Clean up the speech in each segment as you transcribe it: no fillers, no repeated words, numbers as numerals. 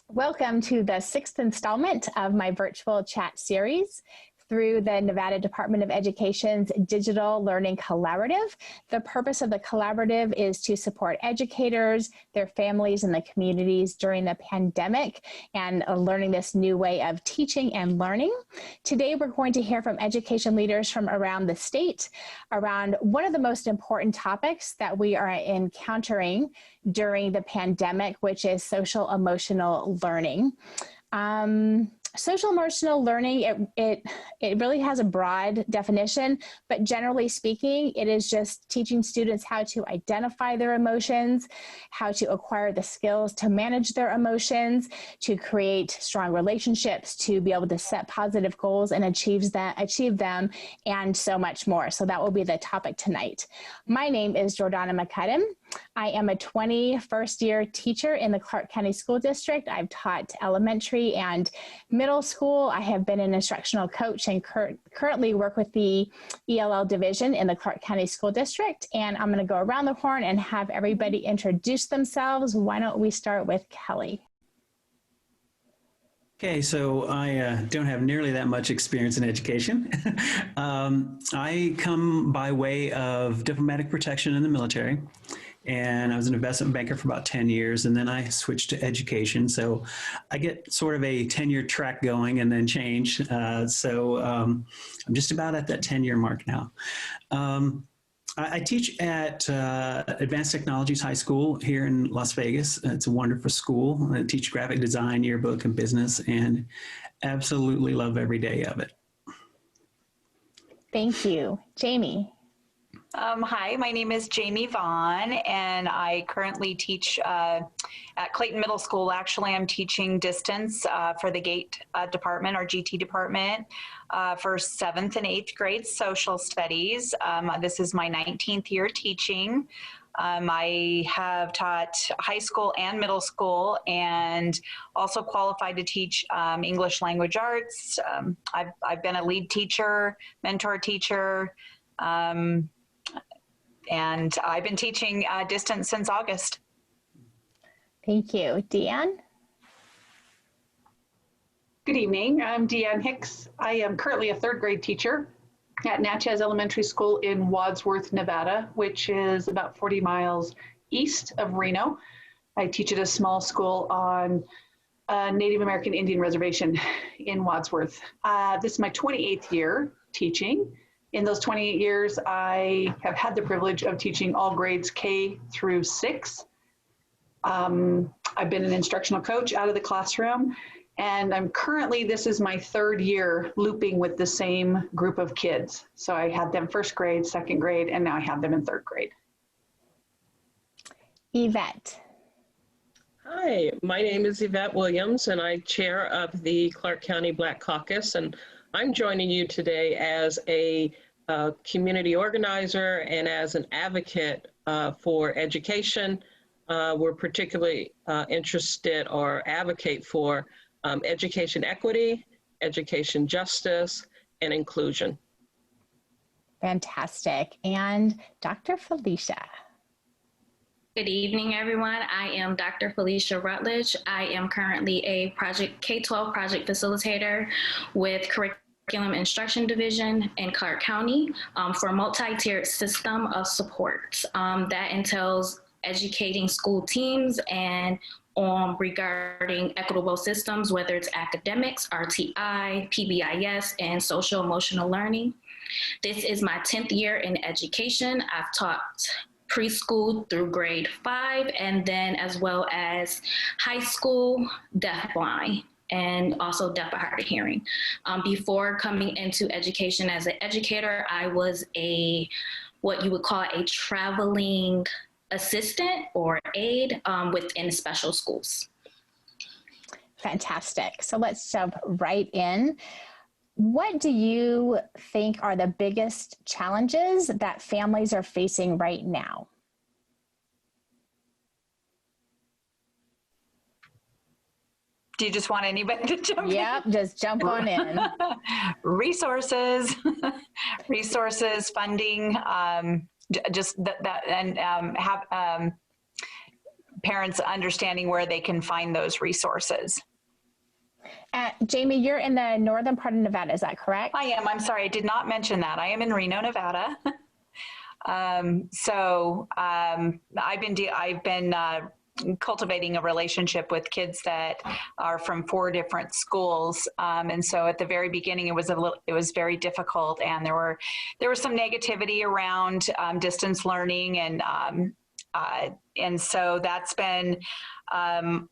Welcome to the 6th installment of my virtual chat series through the Nevada Department of Education's Digital Learning Collaborative. The purpose of the collaborative is to support educators, their families, and the communities during the pandemic and learning this new way of teaching and learning. Today, we're going to hear from education leaders from around the state around one of the most important topics that we are encountering during the pandemic, which is social emotional learning. Social emotional learning, it really has a broad definition, but generally speaking, it is just teaching students how to identify their emotions, how to acquire the skills to manage their emotions, to create strong relationships, to be able to set positive goals and achieve them, and so much more. So that will be the topic tonight. My name is Jordana McCudden. I am a 21st year teacher in the Clark County School District. I've taught elementary and middle school. I have been an instructional coach and currently work with the ELL division in the Clark County School District. And I'm going to go around the horn and have everybody introduce themselves. Why don't we start with Kelly? Okay, so I don't have nearly that much experience in education. I come by way of diplomatic protection in the military, and I was an investment banker for about 10 years, and then I switched to education. So I get sort of a 10-year track going and then change. I'm just about at that 10-year mark now. I teach at Advanced Technologies High School here in Las Vegas. It's a wonderful school. I teach graphic design, yearbook, and business, and absolutely love every day of it. Thank you. Jamie. Hi, my name is Jamie Vaughn, and I currently teach at Clayton Middle School. Actually, I'm teaching distance for the GATE department, our GT department, for 7th and 8th grade social studies. This is my 19th year teaching. I have taught high school and middle school and also qualified to teach English language arts. I've been a lead teacher, mentor teacher, and I've been teaching distance since August. Thank you. Deanne? Good evening. I'm Deanne Hicks. I am currently a 3rd grade teacher at Natchez Elementary School in Wadsworth, Nevada, which is about 40 miles east of Reno. I teach at a small school on a Native American Indian reservation in Wadsworth. This is my 28th year teaching. In those 28 years, I have had the privilege of teaching all grades K through 6. I've been an instructional coach out of the classroom, and I'm currently, this is my 3rd year looping with the same group of kids. So I had them 1st grade, 2nd grade, and now I have them in 3rd grade. Yvette. Hi, my name is Yvette Williams, and I chair of the Clark County Black Caucus, and I'm joining you today as a community organizer and as an advocate for education. We're particularly interested or advocate for education equity, education justice, and inclusion. Fantastic. And Dr. Felicia. Good evening, everyone. I am Dr. Felicia Rutledge. I am currently a K-12 project facilitator with Curriculum Instruction Division in Clark County for a multi-tiered system of support. That entails educating school teams and regarding equitable systems, whether it's academics, RTI, PBIS, and social emotional learning. This is my 10th year in education. I've taught preschool through grade 5, and then as well as high school, deafblind, and also deaf or hard of hearing. Before coming into education as an educator, I was what you would call a traveling assistant or aide within special schools. Fantastic. So let's jump right in. What do you think are the biggest challenges that families are facing right now? Do you just want anybody to jump in? Yep, just jump on in. Resources, funding, just that and have parents understanding where they can find those resources. Jamie, you're in the northern part of Nevada, is that correct? I am. I'm sorry, I did not mention that. I am in Reno, Nevada. I've been cultivating a relationship with kids that are from 4 different schools, and so at the very beginning, it was very difficult, and there was some negativity around distance learning, and so that's been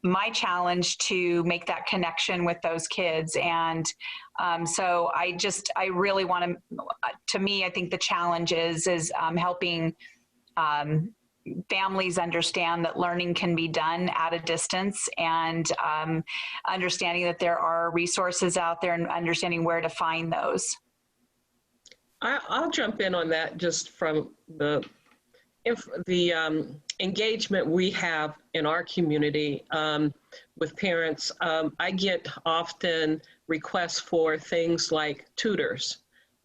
my challenge to make that connection with those kids. And so I really want to me, I think the challenge is helping families understand that learning can be done at a distance, and understanding that there are resources out there and understanding where to find those. I'll jump in on that just from the engagement we have in our community with parents. I get often requests for things like tutors.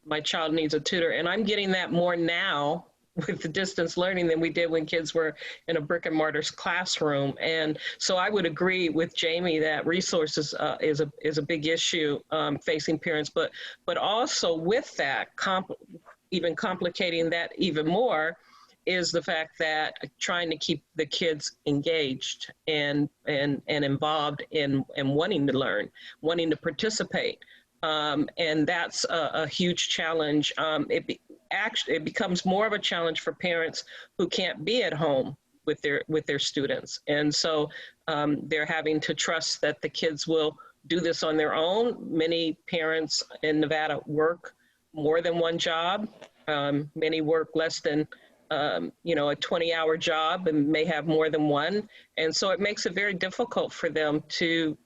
My child needs a tutor, and I'm getting that more now with the distance learning than we did when kids were in a brick and mortar classroom. And so I would agree with Jamie that resources is a big issue facing parents, but also with that, even complicating that even more, is the fact that trying to keep the kids engaged and involved in wanting to learn, wanting to participate. And that's a huge challenge. It becomes more of a challenge for parents who can't be at home with their students. And so they're having to trust that the kids will do this on their own. Many parents in Nevada work more than one job. Many work less than a 20-hour job and may have more than one. And so it makes it very difficult for them to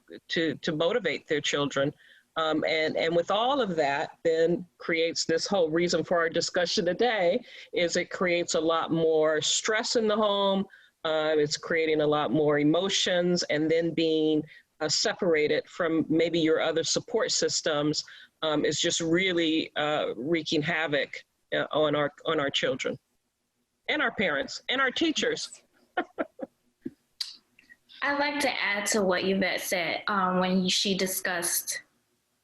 motivate their children. And with all of that, then creates this whole reason for our discussion today, is it creates a lot more stress in the home. It's creating a lot more emotions, and then being separated from maybe your other support systems is just really wreaking havoc on our children and our parents and our teachers. I'd like to add to what Yvette said when she discussed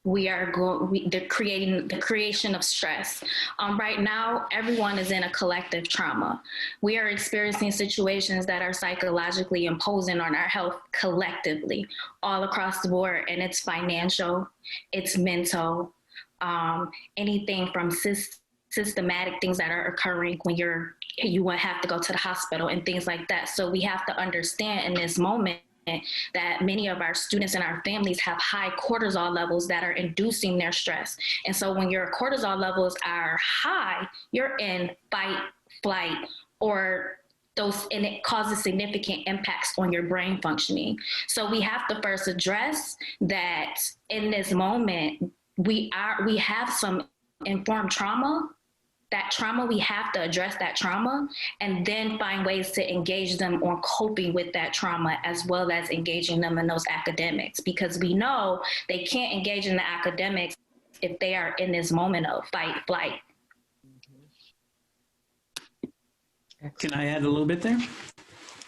the creation of stress. Right now, everyone is in a collective trauma. We are experiencing situations that are psychologically imposing on our health collectively, all across the board, and it's financial, it's mental, anything from systematic things that are occurring when you will have to go to the hospital and things like that. So we have to understand in this moment that many of our students and our families have high cortisol levels that are inducing their stress. And so when your cortisol levels are high, you're in fight, flight, or and it causes significant impacts on your brain functioning. So we have to first address that in this moment, we have some informed trauma. That trauma, we have to address that trauma and then find ways to engage them on coping with that trauma, as well as engaging them in those academics, because we know they can't engage in the academics if they are in this moment of fight, flight. Can I add a little bit there?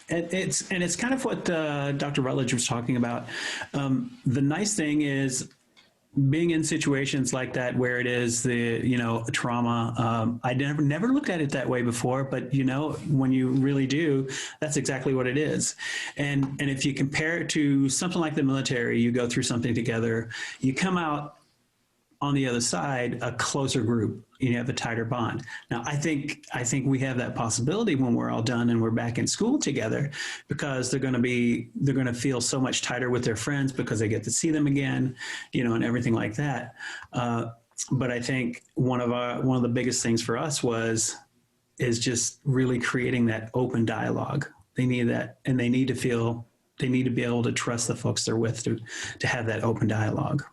It's kind of what Dr. Rutledge was talking about. The nice thing is, being in situations like that where it is trauma, I never looked at it that way before, but when you really do, that's exactly what it is. And if you compare it to something like the military, you go through something together, you come out on the other side a closer group, you have a tighter bond. Now, I think we have that possibility when we're all done and we're back in school together, because they're going to feel so much tighter with their friends because they get to see them again, and everything like that. But I think one of the biggest things for us is just really creating that open dialogue. They need that, and they need to be able to trust the folks they're with to have that open dialogue.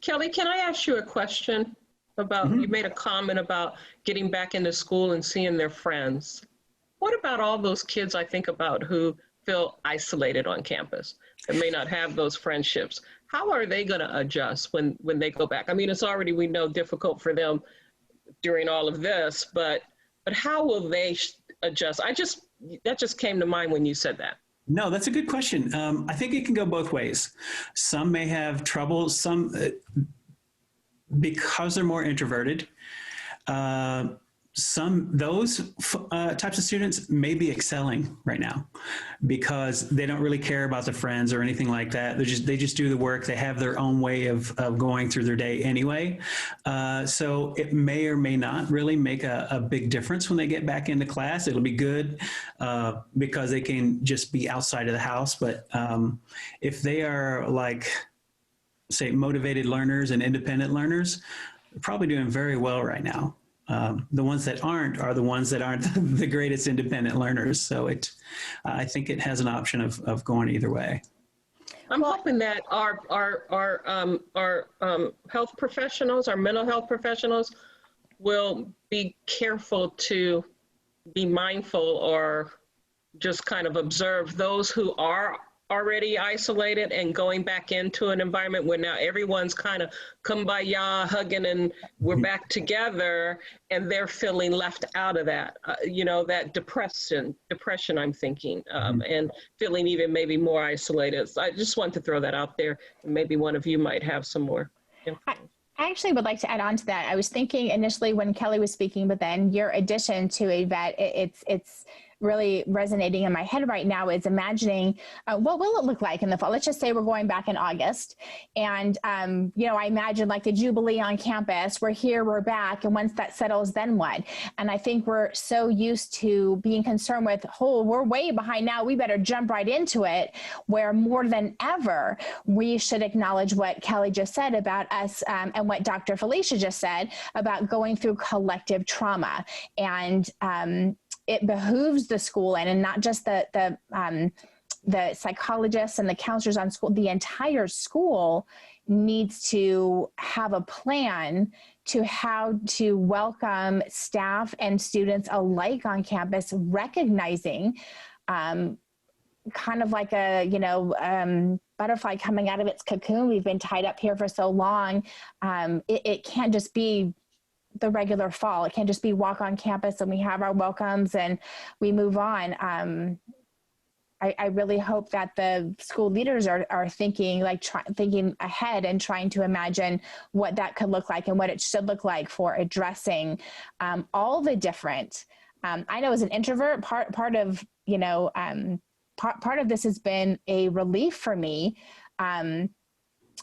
Kelly, can I ask you a question about, you made a comment about getting back into school and seeing their friends. What about all those kids I think about who feel isolated on campus and may not have those friendships? How are they going to adjust when they go back? I mean, it's already, we know, difficult for them during all of this, but how will they adjust? That just came to mind when you said that. No, that's a good question. I think it can go both ways. Some may have trouble, some because they're more introverted. Those types of students may be excelling right now because they don't really care about their friends or anything like that. They just do the work. They have their own way of going through their day anyway. So it may or may not really make a big difference when they get back into class. It'll be good because they can just be outside of the house. But if they are like, say, motivated learners and independent learners, they're probably doing very well right now. The ones that aren't are the ones that aren't the greatest independent learners. So I think it has an option of going either way. I'm hoping that our health professionals, our mental health professionals, will be careful to be mindful or just kind of observe those who are already isolated and going back into an environment where now everyone's kind of kumbaya, hugging, and we're back together, and they're feeling left out of that, that depression, I'm thinking, and feeling even maybe more isolated. So I just want to throw that out there, and maybe one of you might have some more information. I actually would like to add on to that. I was thinking initially when Kelly was speaking, but then your addition to Yvette, it's really resonating in my head right now is imagining what will it look like in the fall. Let's just say we're going back in August, and I imagine like the Jubilee on campus. We're here, we're back, and once that settles, then what? And I think we're so used to being concerned with, we're way behind now, we better jump right into it, where more than ever we should acknowledge what Kelly just said about us and what Dr. Felicia just said about going through collective trauma. And it behooves the school and not just the psychologists and the counselors on school. The entire school needs to have a plan to how to welcome staff and students alike on campus, recognizing kind of like a, butterfly coming out of its cocoon. We've been tied up here for so long. It can't just be the regular fall. It can't just be walk on campus and we have our welcomes and we move on. I really hope that the school leaders are thinking thinking ahead and trying to imagine what that could look like and what it should look like for addressing all the different. I know as an introvert, part of this has been a relief for me.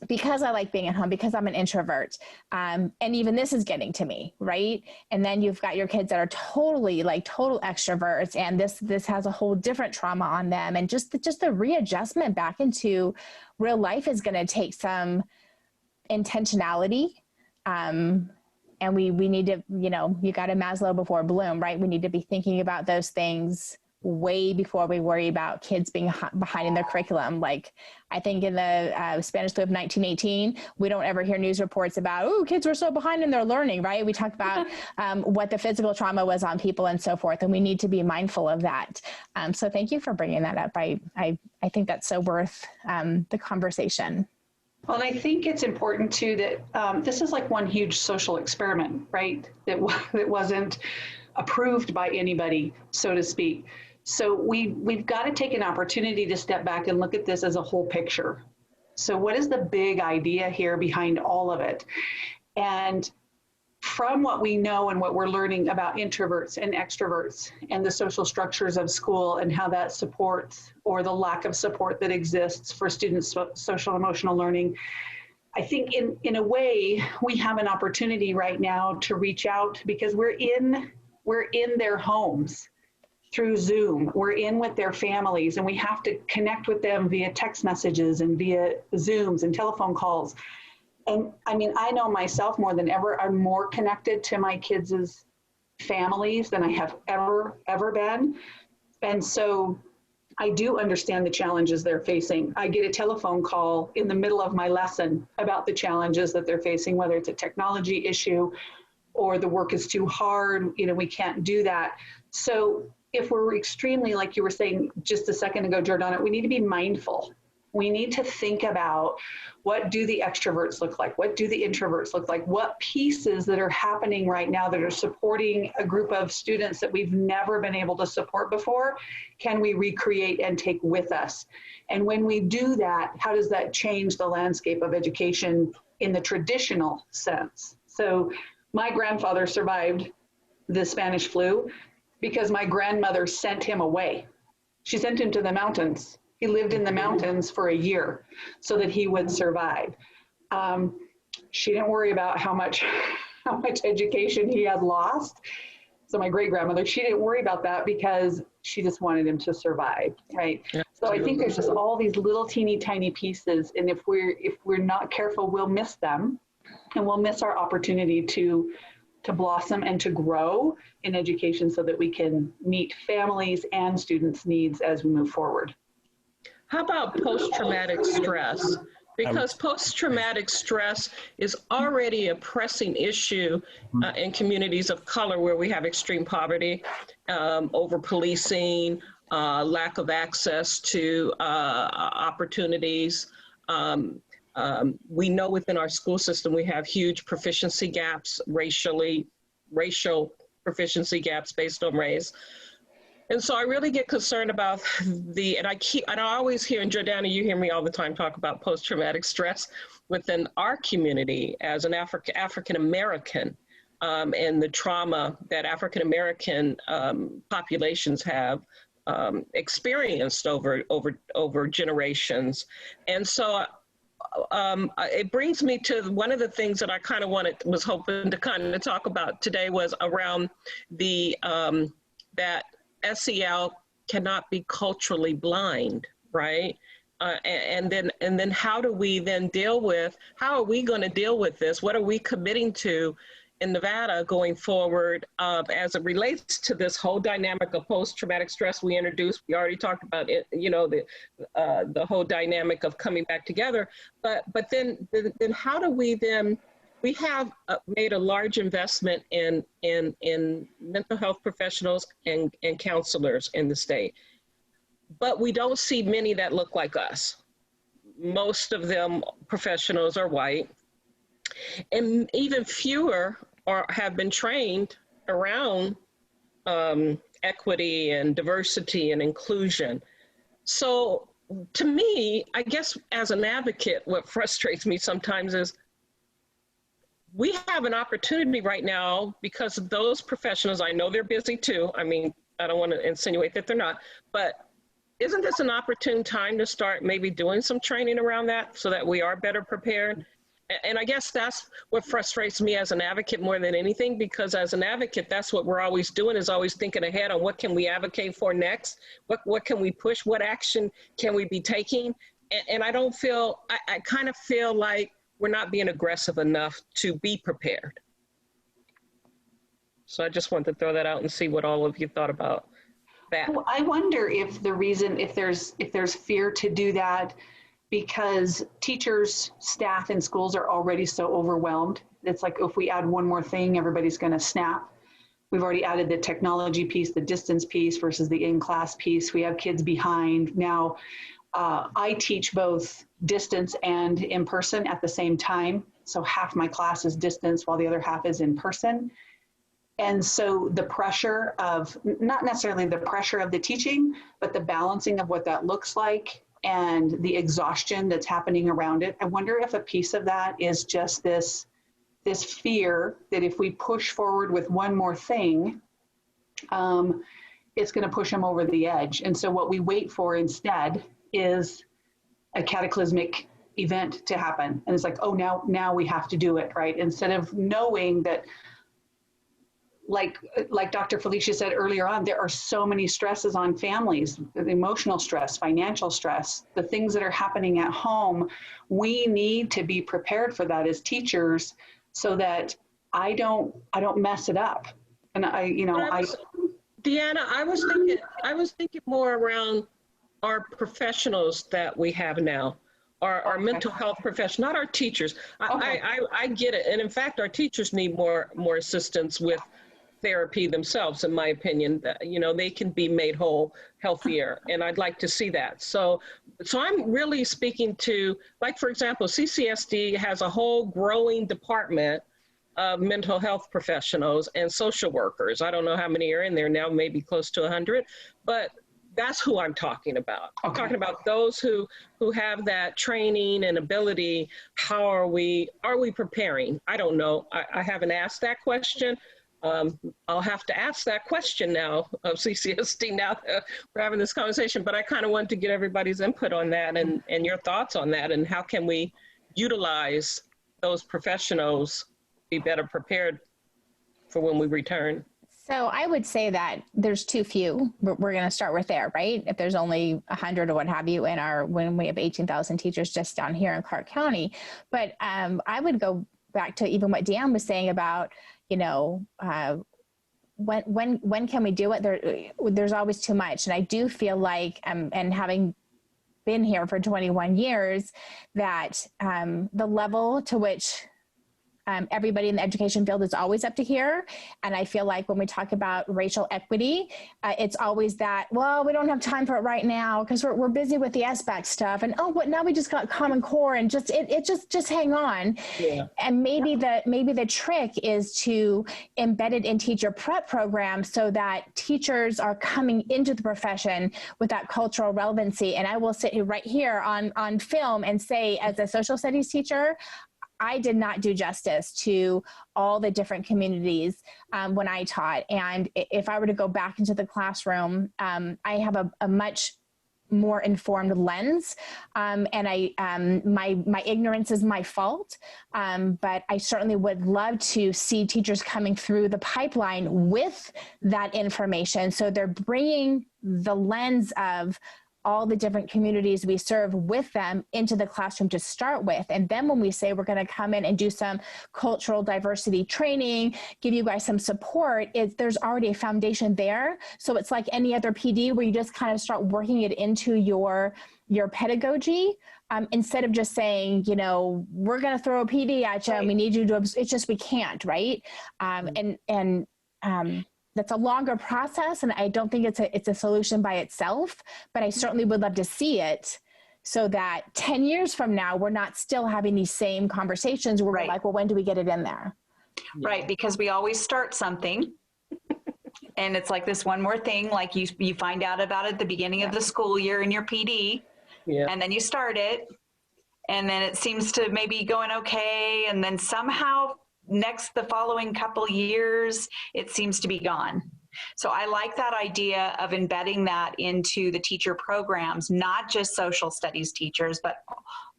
Because I like being at home, because I'm an introvert. And even this is getting to me, right? And then you've got your kids that are totally total extroverts, and this has a whole different trauma on them. And just the readjustment back into real life is going to take some intentionality. And we need to, you got to Maslow before Bloom, right? We need to be thinking about those things way before we worry about kids being behind in their curriculum. Like I think in the Spanish flu of 1918, we don't ever hear news reports about, kids were so behind in their learning, right? We talk about what the physical trauma was on people and so forth, and we need to be mindful of that. So thank you for bringing that up. I think that's so worth the conversation. Well, and I think it's important too that this is like one huge social experiment, right? That wasn't approved by anybody, so to speak. So we've got to take an opportunity to step back and look at this as a whole picture. So what is the big idea here behind all of it? And from what we know and what we're learning about introverts and extroverts and the social structures of school and how that supports or the lack of support that exists for students' social emotional learning, I think in a way we have an opportunity right now to reach out because we're in their homes through Zoom. We're in with their families, and we have to connect with them via text messages and via Zooms and telephone calls. And I mean, I know myself more than ever, I'm more connected to my kids' families than I have ever been. And so I do understand the challenges they're facing. I get a telephone call in the middle of my lesson about the challenges that they're facing, whether it's a technology issue or the work is too hard, we can't do that. So if we're extremely, like you were saying just a second ago, Jordana, we need to be mindful. We need to think about What do the extroverts look like? What do the introverts look like? What pieces that are happening right now that are supporting a group of students that we've never been able to support before, can we recreate and take with us? And when we do that, how does that change the landscape of education in the traditional sense? So my grandfather survived the Spanish flu because my grandmother sent him away. She sent him to the mountains. He lived in the mountains for a year so that he would survive. She didn't worry about how much education he had lost. So my great-grandmother, she didn't worry about that because she just wanted him to survive, right? Yeah. So I think there's just all these little teeny tiny pieces, and if we're not careful, we'll miss them, and we'll miss our opportunity to blossom and to grow in education so that we can meet families and students' needs as we move forward. How about post-traumatic stress? Because post-traumatic stress is already a pressing issue in communities of color where we have extreme poverty, over-policing, lack of access to opportunities. We know within our school system we have huge proficiency gaps, racial proficiency gaps based on race. And so I really get concerned about and I always hear, and Jordana, you hear me all the time talk about post-traumatic stress within our community as an African-American, and the trauma that African-American populations have experienced over generations. And so it brings me to one of the things that I kind of was hoping to kind of talk about today was around the, that SEL cannot be culturally blind, right? And then how do we then how are we going to deal with this? What are we committing to in Nevada going forward as it relates to this whole dynamic of post-traumatic stress we introduced? We already talked about it, you know, the whole dynamic of coming back together. But then how do we then? We have made a large investment in mental health professionals and counselors in the state, but we don't see many that look like us. Most of them professionals are white, and even fewer have been trained around equity and diversity and inclusion. So to me, I guess as an advocate, what frustrates me sometimes is we have an opportunity right now because of those professionals. I know they're busy too. I mean, I don't want to insinuate that they're not, but isn't this an opportune time to start maybe doing some training around that so that we are better prepared? And I guess that's what frustrates me as an advocate more than anything, because as an advocate, that's what we're always doing, is always thinking ahead on what can we advocate for next? What can we push? What action can we be taking? And I don't feel, I kind of feel like we're not being aggressive enough to be prepared. So I just wanted to throw that out and see what all of you thought about that. Well, I wonder if the reason, if there's fear to do that, because teachers, staff in schools are already so overwhelmed. It's like, if we add one more thing, everybody's going to snap. We've already added the technology piece, the distance piece versus the in-class piece. We have kids behind. Now, I teach both distance and in person at the same time. So half my class is distance while the other half is in person. And so the pressure of, not necessarily the pressure of the teaching, but the balancing of what that looks like and the exhaustion that's happening around it. I wonder if a piece of that is just this fear that if we push forward with one more thing, it's going to push them over the edge. And so what we wait for instead is a cataclysmic event to happen. And it's like, oh, now we have to do it, right? Instead of knowing that, like Dr. Felicia said earlier on, there are so many stresses on families, emotional stress, financial stress, the things that are happening at home. We need to be prepared for that as teachers so that I don't mess it up. And Deanna, I was thinking more around our professionals that we have now, our mental health professionals, not our teachers. I get it. And in fact, our teachers need more assistance with therapy themselves, in my opinion. You know, they can be made whole, healthier, and I'd like to see that. So I'm really speaking to, like, for example, CCSD has a whole growing department of mental health professionals and social workers. I don't know how many are in there now, maybe close to 100, but that's who I'm talking about. I'm talking about those who have that training and ability. How are we preparing? I don't know. I haven't asked that question. I'll have to ask that question now of CCSD now that we're having this conversation, but I kind of want to get everybody's input on that and your thoughts on that, and how can we utilize those professionals, be better prepared for when we return. So I would say that there's too few. We're going to start with there, right? If there's only 100 or what have you when we have 18,000 teachers just down here in Clark County. But I would go back to even what Deanne was saying about, you know, when can we do it? There's always too much. And I do feel like, and having been here for 21 years, that the level to which everybody in the education field is always up to here. And I feel like when we talk about racial equity, it's always that, well, we don't have time for it right now because we're busy with the SBAC stuff. And oh, what, now we just got Common Core, and just hang on. Yeah. And maybe the trick is to embed it in teacher prep programs so that teachers are coming into the profession with that cultural relevancy. And I will sit right here on film and say, as a social studies teacher, I did not do justice to all the different communities when I taught. And if I were to go back into the classroom, I have a much more informed lens. And my ignorance is my fault. But I certainly would love to see teachers coming through the pipeline with that information. So they're bringing the lens of all the different communities we serve with them into the classroom to start with. And then when we say we're going to come in and do some cultural diversity training, give you guys some support, there's already a foundation there. So it's like any other PD where you just kind of start working it into your pedagogy, instead of just saying, you know, we're going to throw a PD at you and we need you to, it's just, we can't, right? That's a longer process, and I don't think it's a solution by itself, but I certainly would love to see it so that 10 years from now, we're not still having these same conversations where we're like, well, when do we get it in there? Right, because we always start something, and it's like this one more thing, like you find out about it at the beginning of the school year in your PD, and then you start it, and then it seems to maybe going okay, and then somehow the following couple years, it seems to be gone. So I like that idea of embedding that into the teacher programs, not just social studies teachers, but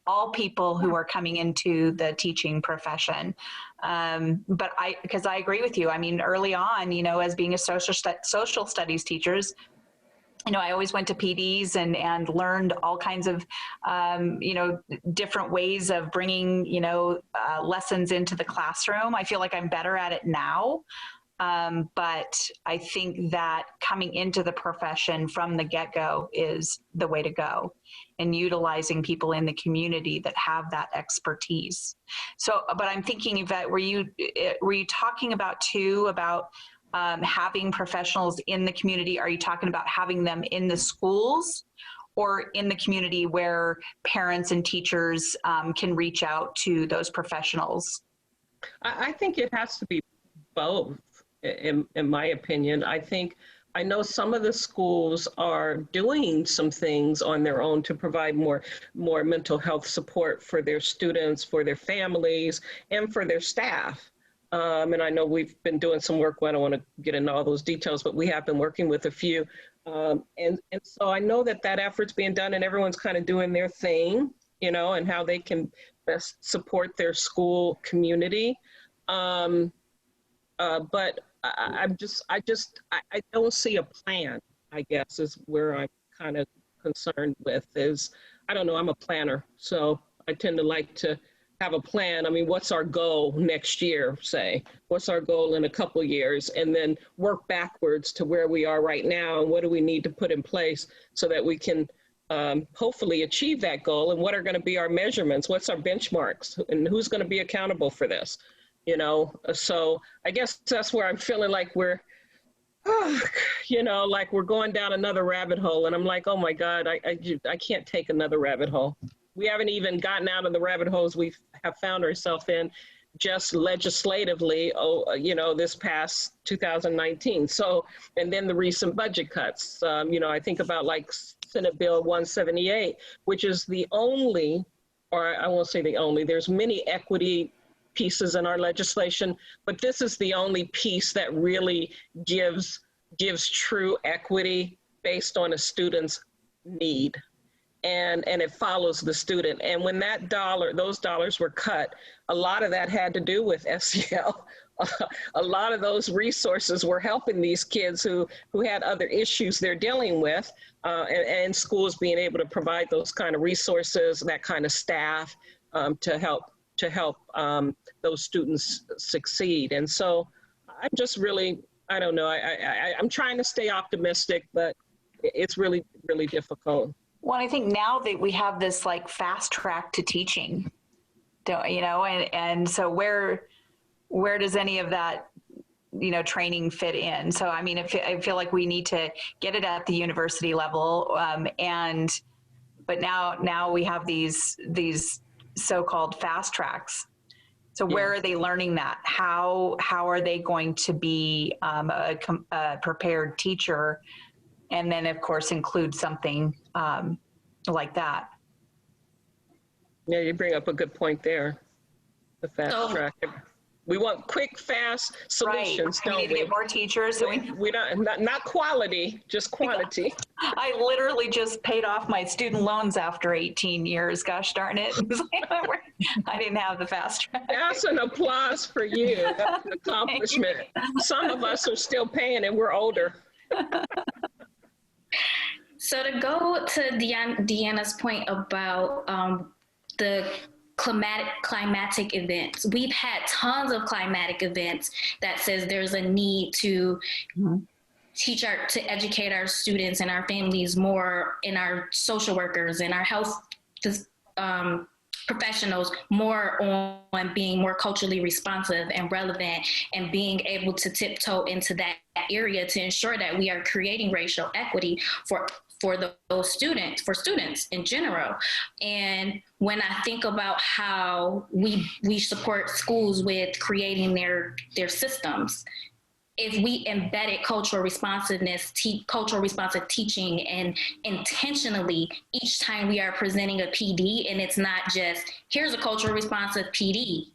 all people who are coming into the teaching profession. Because I agree with you. I mean, early on, you know, as being a social studies teachers, you know, I always went to PDs and learned all kinds of, you know, different ways of bringing, you know, lessons into the classroom. I feel like I'm better at it now. But I think that coming into the profession from the get-go is the way to go, and utilizing people in the community that have that expertise. So, but I'm thinking, Yvette, were you talking about having professionals in the community? Are you talking about having them in the schools or in the community where parents and teachers can reach out to those professionals? I think it has to be both, in my opinion. I know some of the schools are doing some things on their own to provide more mental health support for their students, for their families, and for their staff. And I know we've been doing some work. Well, I don't want to get into all those details, but we have been working with a few. And so I know that effort's being done, and everyone's kind of doing their thing, you know, and how they can best support their school community. But I don't see a plan, I guess, is where I'm kind of concerned with is, I don't know, I'm a planner. So I tend to like to have a plan. I mean, what's our goal next year, say? What's our goal in a couple years? And then work backwards to where we are right now, and what do we need to put in place so that we can hopefully achieve that goal, and what are going to be our measurements? What's our benchmarks? And who's going to be accountable for this? you know? So I guess that's where I'm feeling like we're, you know, like we're going down another rabbit hole. And I'm like, oh my God, I can't take another rabbit hole. We haven't even gotten out of the rabbit holes we have found ourselves in just legislatively, you know, this past 2019. So, and then the recent budget cuts, you know, I think about like Senate Bill 178, which is the only, or I won't say the only, there's many equity pieces in our legislation, but this is the only piece that really gives true equity based on a student's need. And it follows the student. And when those dollars were cut, a lot of that had to do with SEL. A lot of those resources were helping these kids who had other issues they're dealing with, and schools being able to provide those kind of resources, that kind of staff, to help those students succeed. And so I'm just really, I don't know, I'm trying to stay optimistic, but it's really, really difficult. Well, I think now that we have this like fast track to teaching, you know, and so where does any of that, you know, training fit in? So, I mean, I feel like we need to get it at the university level, but now we have these so-called fast tracks. So where are they learning that? How are they going to be a prepared teacher? And then, of course, include something like that. Yeah, you bring up a good point there, the fast track. We want quick, fast solutions, right. Don't we? Need to get more teachers. We don't, not quality, just quantity. I literally just paid off my student loans after 18 years. Gosh darn it. I didn't have the fast track. That's an applause for you. That's an accomplishment. Some of us are still paying and we're older. So to go to Deanna's point about the climatic events, we've had tons of climatic events that says there's a need to to educate our students and our families more, and our social workers and our health professionals more on being more culturally responsive and relevant, and being able to tiptoe into that area to ensure that we are creating racial equity for those students, for students in general. And when I think about how we support schools with creating their systems, if we embedded cultural responsiveness, cultural responsive teaching, and intentionally each time we are presenting a PD, and it's not just, here's a cultural responsive PD,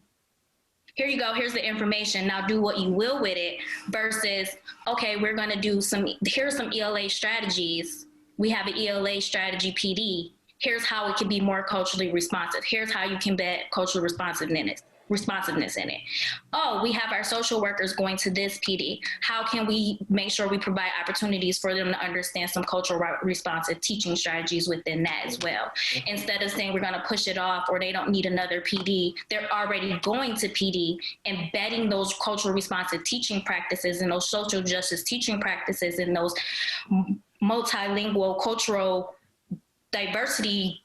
here you go, here's the information, now do what you will with it, versus, okay, we're gonna do here's some ELA strategies. We have an ELA strategy PD. Here's how it can be more culturally responsive. Here's how you can embed cultural responsiveness in it. Oh, we have our social workers going to this PD. How can we make sure we provide opportunities for them to understand some cultural responsive teaching strategies within that as well? Instead of saying we're going to push it off or they don't need another PD, they're already going to PD, embedding those cultural responsive teaching practices and those social justice teaching practices and those multilingual cultural diversity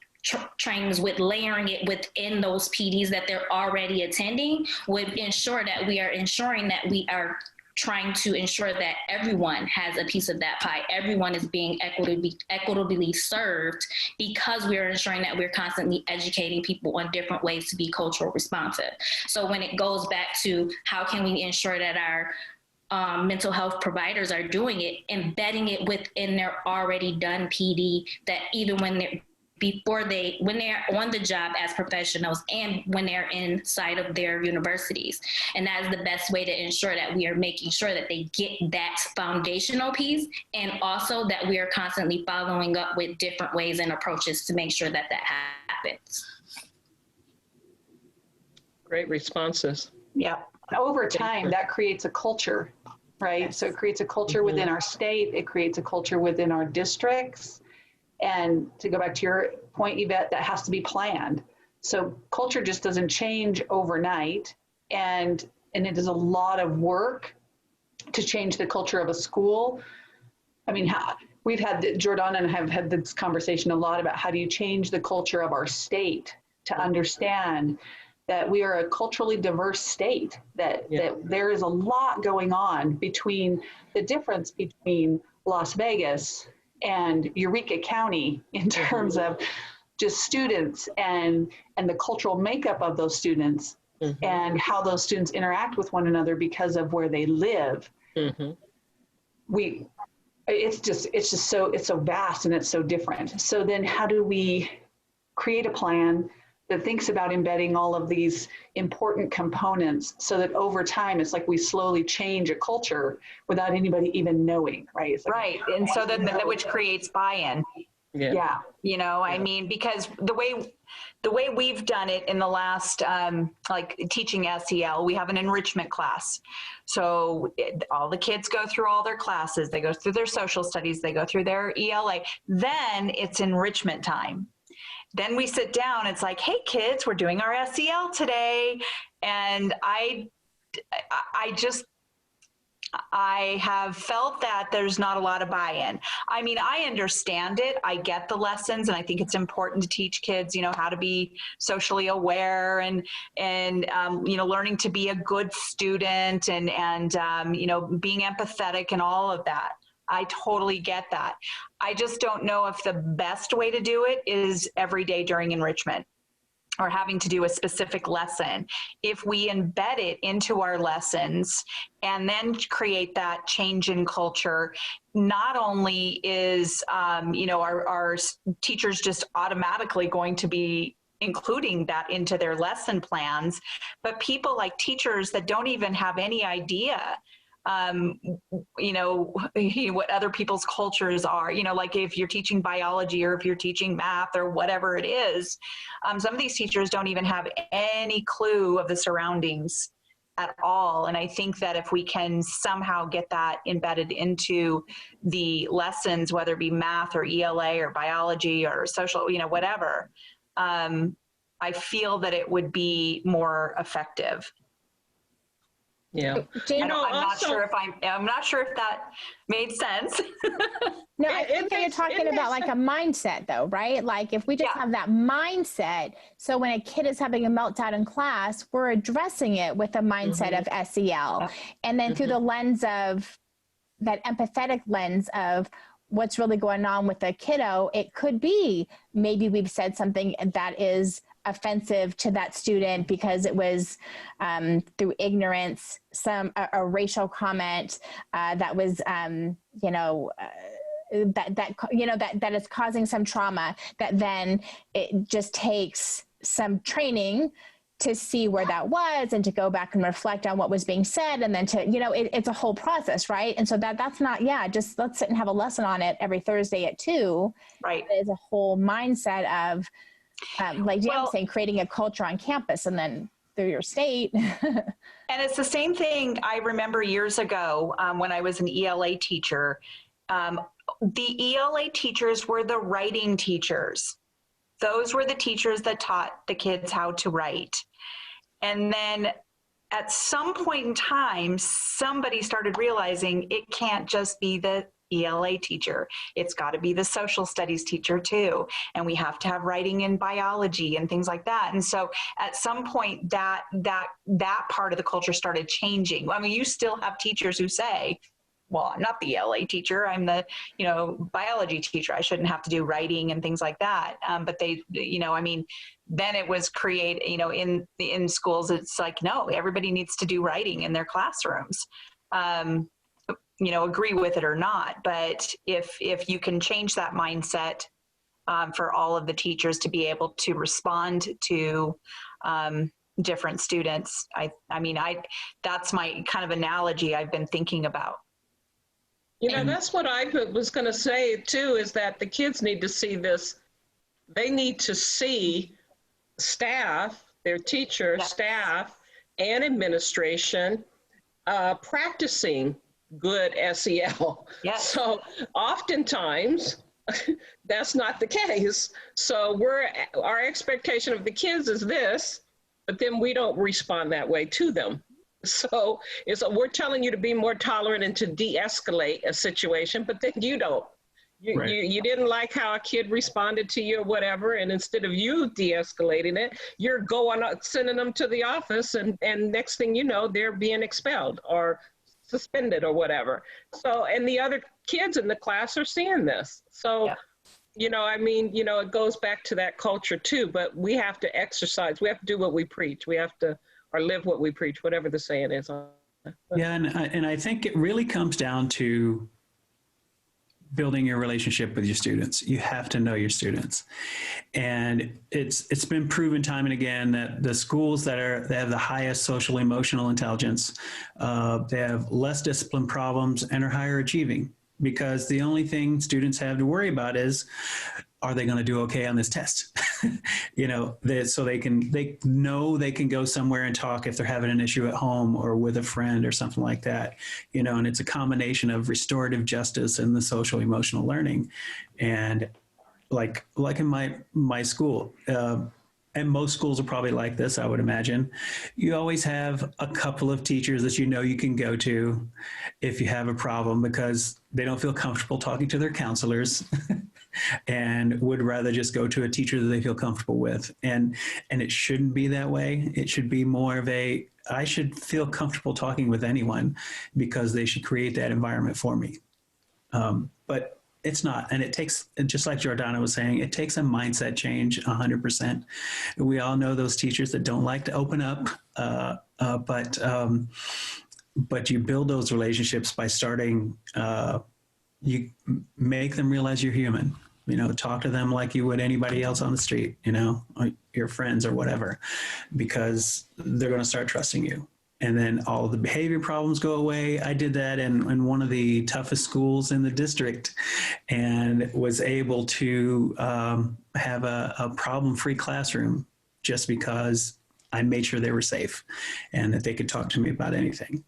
trainings, with layering it within those PDs that they're already attending, would ensure that we are ensuring that we are trying to ensure that everyone has a piece of that pie. Everyone is being equitably served, because we are ensuring that we're constantly educating people on different ways to be cultural responsive. So when it goes back to how can we ensure that our mental health providers are doing it, embedding it within their already done PD, that even when they're on the job as professionals and when they're inside of their universities. And that is the best way to ensure that we are making sure that they get that foundational piece, and also that we are constantly following up with different ways and approaches to make sure that that happens. Great responses. Yeah. Over time, that creates a culture, right? Yes. So it creates a culture within our state. It creates a culture within our districts. And to go back to your point, Yvette, that has to be planned. So culture just doesn't change overnight. And it is a lot of work to change the culture of a school. I mean, we've had, Jordana and I have had this conversation a lot about how do you change the culture of our state to understand that we are a culturally diverse state, that there is a lot going on between the difference between Las Vegas and Eureka County in terms of just students and the cultural makeup of those students and how those students interact with one another because of where they live. It's so vast and it's so different. So then how do we create a plan that thinks about embedding all of these important components so that over time, it's like we slowly change a culture without anybody even knowing, right? It's like, right. And so then which creates buy-in. Yeah. You know, I mean, because the way we've done it in the last, like teaching SEL, we have an enrichment class. So all the kids go through all their classes, they go through their social studies, they go through their ELA, then it's enrichment time. Then we sit down, it's like, hey kids, we're doing our SEL today. And I have felt that there's not a lot of buy-in. I mean, I understand it. I get the lessons, and I think it's important to teach kids, you know, how to be socially aware and you know, learning to be a good student and you know, being empathetic and all of that. I totally get that. I just don't know if the best way to do it is every day during enrichment or having to do a specific lesson. If we embed it into our lessons and then create that change in culture, not only is, you know, our teachers just automatically going to be including that into their lesson plans, but people like teachers that don't even have any idea you know, what other people's cultures are, you know, like if you're teaching biology or if you're teaching math or whatever it is, some of these teachers don't even have any clue of the surroundings at all. And I think that if we can somehow get that embedded into the lessons, whether it be math or ELA or biology or social, you know, whatever, I feel that it would be more effective. Yeah. Jane, I'm not sure if that made sense. No, I think that you're talking about like a mindset though, right? Like if we just have that mindset, so when a kid is having a meltdown in class, we're addressing it with a mindset of SEL. And then through the lens of that empathetic lens of what's really going on with the kiddo, it could be maybe we've said something that is offensive to that student because it was through ignorance, a racial comment that was, you know, that is causing some trauma, that then it just takes some training to see where that was and to go back and reflect on what was being said. And then to, you know, it's a whole process, right? And so that's not, just let's sit and have a lesson on it every Thursday at 2. Right. It's a whole mindset of, like Deanne was saying, creating a culture on campus and then through your state. And it's the same thing I remember years ago when I was an ELA teacher. The ELA teachers were the writing teachers. Those were the teachers that taught the kids how to write. And then at some point in time, somebody started realizing it can't just be the ELA teacher. It's got to be the social studies teacher too. And we have to have writing in biology and things like that. And so at some point that part of the culture started changing. I mean, you still have teachers who say, well, I'm not the ELA teacher, I'm the, you know, biology teacher. I shouldn't have to do writing and things like that. But they, you know, I mean, then it was you know, in schools, it's like, no, everybody needs to do writing in their classrooms. You know, agree with it or not. But if you can change that mindset for all of the teachers to be able to respond to different students, I mean, that's my kind of analogy I've been thinking about. You know, that's what I was going to say too, is that the kids need to see this. They need to see staff, their teachers, staff, and administration practicing good SEL. Yes. So oftentimes that's not the case. So our expectation of the kids is this, but then we don't respond that way to them. So we're telling you to be more tolerant and to de-escalate a situation, but then you don't You didn't like how a kid responded to you or whatever, and instead of you de-escalating it, you're going sending them to the office, and next thing you know, they're being expelled or suspended or whatever. So, and the other kids in the class are seeing this. So, yeah. It goes back to that culture too, but we have to exercise. We have to do what we preach. We have to, or live what we preach, whatever the saying is. Yeah, and I think it really comes down to building your relationship with your students. You have to know your students. And it's been proven time and again that the schools that have the highest social emotional intelligence, they have less discipline problems and are higher achieving, because the only thing students have to worry about is, are they going to do okay on this test? So they know they can go somewhere and talk if they're having an issue at home or with a friend or something like that, and it's a combination of restorative justice and the social emotional learning. And like in my school, and most schools are probably like this, I would imagine, you always have a couple of teachers that you can go to if you have a problem, because they don't feel comfortable talking to their counselors and would rather just go to a teacher that they feel comfortable with. And it shouldn't be that way. It should be more of I should feel comfortable talking with anyone because they should create that environment for me. But it's not. And it takes, just like Jordana was saying, it takes a mindset change 100%. We all know those teachers that don't like to open up, but you build those relationships by starting, you make them realize you're human. Talk to them like you would anybody else on the street, or your friends or whatever, because they're going to start trusting you. And then all of the behavior problems go away. I did that in one of the toughest schools in the district, and was able to have a problem-free classroom just because I made sure they were safe and that they could talk to me about anything.